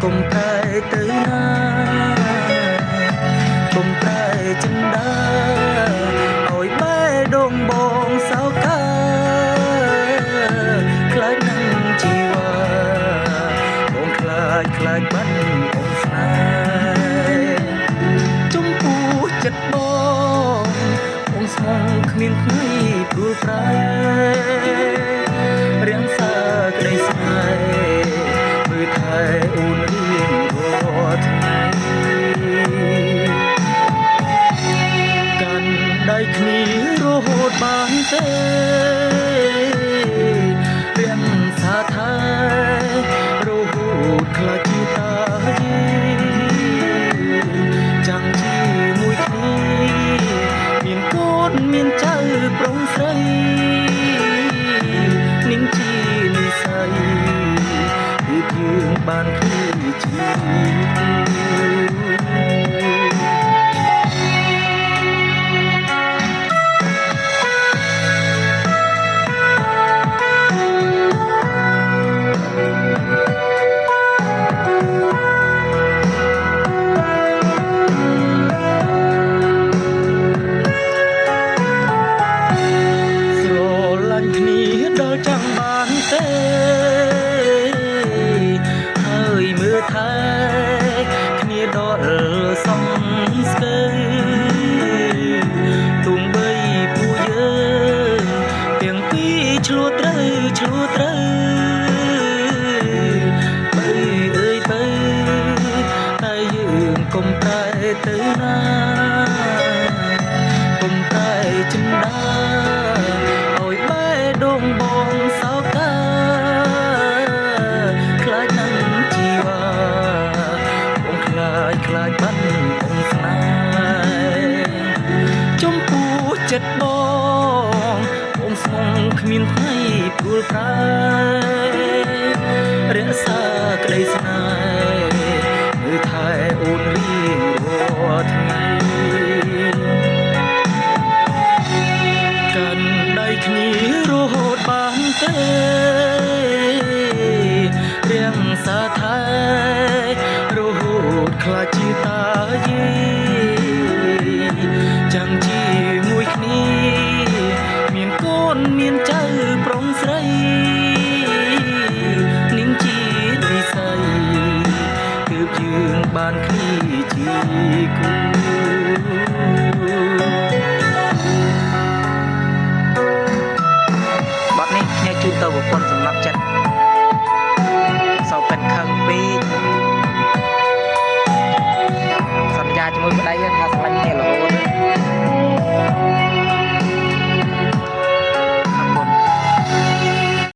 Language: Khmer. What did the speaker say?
កុំប្រែទៅណាកុំប្រែចិនដាឲ្យបែដងបងសោកាខ្លាចនឹងជីវ៉ាបងខ្លាចបាត់បងស្នេហ៍ចំពោះចិត្តបងស្មងគ្មានថ្ងៃព្រួលប្រែរាំងសាក្តីស្នេហ៍មើលថែអូនរៀងរាល់ថ្ងៃកាន់ដៃគ្នារហូតបានទេរាំងសាថារហូតខ្លាចជាតាយីចាំងជាមួយគ្នាមានកូនមានចៅប្រុងស្រីនាងជានិស័យគឺយើងបានគ្នាជាចាំបានទេហើយមើលថែគ្នាដល់សំស្គើទុំបីពួកយើងទាំងពីរឆ្លួតត្រូវបើអើយបើតែយើងកុំប្រែទៅណាកុំប្រែចិនដាឲ្យបែដងបងសោកាខ្លាចនឹងជីវ៉ាបងខ្លាចបាត់បងស្នេហ៍ចំពោះចិត្តបងស្មងគ្មានថ្ងៃព្រួលប្រែរក្សាក្តីស្នេហ៍